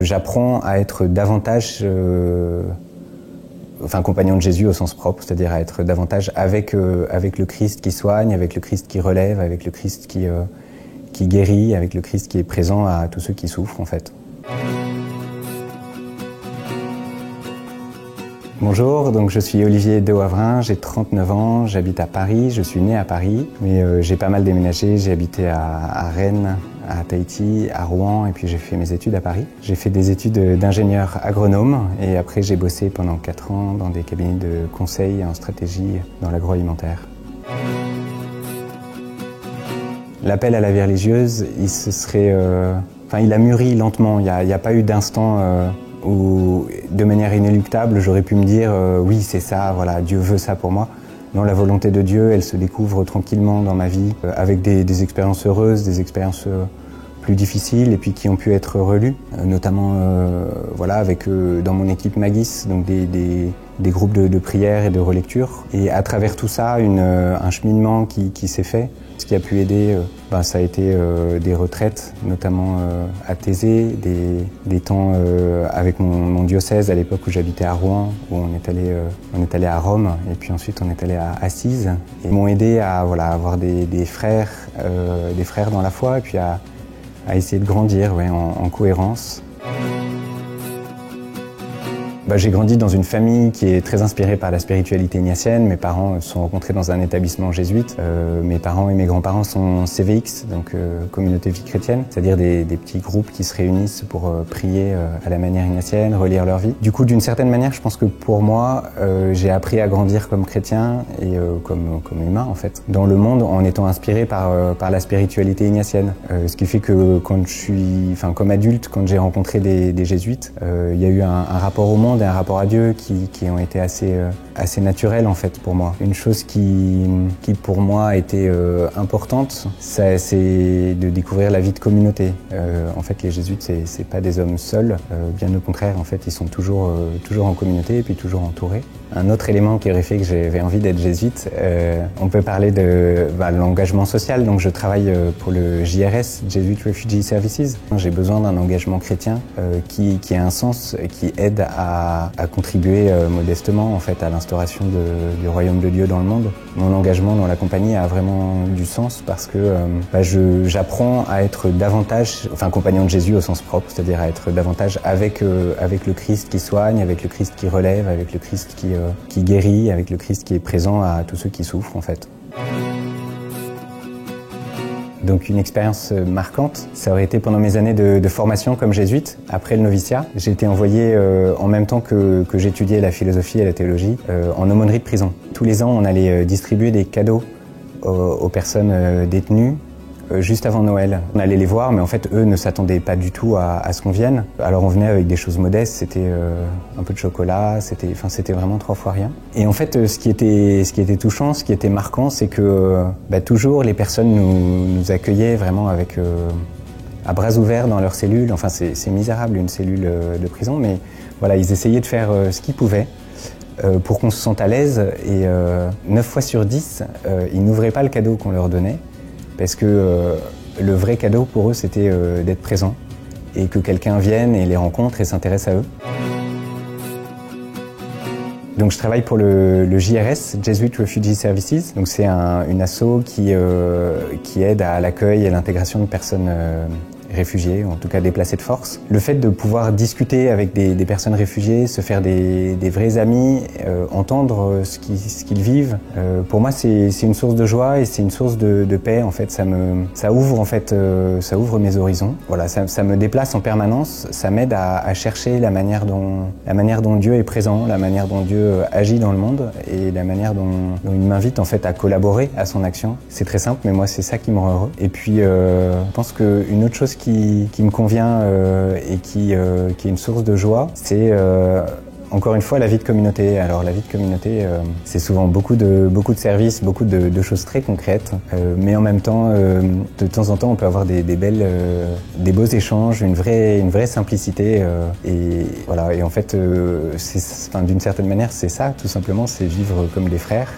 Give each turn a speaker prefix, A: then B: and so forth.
A: J'apprends à être davantage compagnon de Jésus au sens propre, c'est-à-dire à être davantage avec le Christ qui soigne, avec le Christ qui relève, avec le Christ qui guérit, avec le Christ qui est présent à tous ceux qui souffrent en fait. Bonjour, donc je suis Olivier de Wavrin, j'ai 39 ans, j'habite à Paris, je suis né à Paris, mais j'ai pas mal déménagé, j'ai habité à Rennes, à Tahiti, à Rouen, et puis j'ai fait mes études à Paris. J'ai fait des études d'ingénieur agronome, et après j'ai bossé pendant 4 ans dans des cabinets de conseil en stratégie dans l'agroalimentaire. L'appel à la vie religieuse, il a mûri lentement, il n'y a pas eu d'instant où, de manière inéluctable, j'aurais pu me dire oui, c'est ça, voilà, Dieu veut ça pour moi. Non, la volonté de Dieu, elle se découvre tranquillement dans ma vie, avec des expériences heureuses, des expériences plus difficiles et puis qui ont pu être relues, notamment avec dans mon équipe Magis, donc des groupes de prière et de relecture. Et à travers tout ça, un cheminement qui s'est fait. Ce qui a pu aider, ça a été des retraites, notamment à Thésée, des temps avec mon diocèse à l'époque où j'habitais à Rouen, où on est allé à Rome et puis ensuite on est allé à Assise. Et m'ont aidé à avoir des frères dans la foi et puis à essayer de grandir en cohérence. J'ai grandi dans une famille qui est très inspirée par la spiritualité ignatienne. Mes parents se sont rencontrés dans un établissement jésuite. Mes parents et mes grands-parents sont CVX, donc Communauté Vie Chrétienne, c'est-à-dire des petits groupes qui se réunissent pour prier à la manière ignatienne, relire leur vie. Du coup, d'une certaine manière, je pense que pour moi, j'ai appris à grandir comme chrétien et comme humain, en fait, dans le monde en étant inspiré par la spiritualité ignatienne. Ce qui fait que comme adulte, quand j'ai rencontré des jésuites, il y a eu un rapport au monde et un rapport à Dieu qui ont été assez naturels en fait pour moi. Une chose qui pour moi a été importante, c'est de découvrir la vie de communauté. En fait, les jésuites, c'est pas des hommes seuls, bien au contraire, en fait, ils sont toujours en communauté et puis toujours entourés. Un autre élément qui aurait fait que j'avais envie d'être jésuite, on peut parler de l'engagement social. Donc je travaille pour le JRS, Jesuit Refugee Services. J'ai besoin d'un engagement chrétien qui a un sens, qui aide à contribuer modestement en fait à l'instauration du royaume de Dieu dans le monde. Mon engagement dans la compagnie a vraiment du sens parce que j'apprends à être davantage, compagnon de Jésus au sens propre, c'est-à-dire à être davantage avec le Christ qui soigne, avec le Christ qui relève, avec le Christ qui guérit, avec le Christ qui est présent à tous ceux qui souffrent en fait. Donc une expérience marquante, ça aurait été pendant mes années de formation comme jésuite, après le noviciat. J'ai été envoyé en même temps que j'étudiais la philosophie et la théologie, en aumônerie de prison. Tous les ans, on allait distribuer des cadeaux aux personnes détenues, juste avant Noël. On allait les voir, mais en fait, eux ne s'attendaient pas du tout à ce qu'on vienne. Alors on venait avec des choses modestes, c'était un peu de chocolat, c'était vraiment 3 fois rien. Et en fait, ce qui était touchant, ce qui était marquant, c'est que toujours les personnes nous accueillaient vraiment avec à bras ouverts dans leur cellule. Enfin, c'est misérable une cellule de prison, mais voilà, ils essayaient de faire ce qu'ils pouvaient pour qu'on se sente à l'aise. Et 9 fois sur 10, ils n'ouvraient pas le cadeau qu'on leur donnait. Parce que le vrai cadeau pour eux, c'était d'être présent et que quelqu'un vienne et les rencontre et s'intéresse à eux. Donc je travaille pour le JRS, Jesuit Refugee Services. Donc c'est une asso qui aide à l'accueil et à l'intégration de personnes réfugiés, en tout cas déplacés de force. Le fait de pouvoir discuter avec des personnes réfugiées, se faire des vrais amis, entendre ce qu'ils vivent, pour moi c'est une source de joie et c'est une source de paix. En fait, ça ouvre mes horizons. Voilà, ça me déplace en permanence, ça m'aide à chercher la manière dont Dieu est présent, la manière dont Dieu agit dans le monde et la manière dont il m'invite en fait à collaborer à son action. C'est très simple, mais moi c'est ça qui me rend heureux. Et puis je pense qu'une autre chose qui me convient et qui est une source de joie, c'est encore une fois la vie de communauté. Alors la vie de communauté, c'est souvent beaucoup de services, beaucoup de choses très concrètes, mais en même temps, de temps en temps, on peut avoir des beaux échanges, une vraie simplicité, et voilà. Et en fait, d'une certaine manière, c'est ça, tout simplement, c'est vivre comme des frères.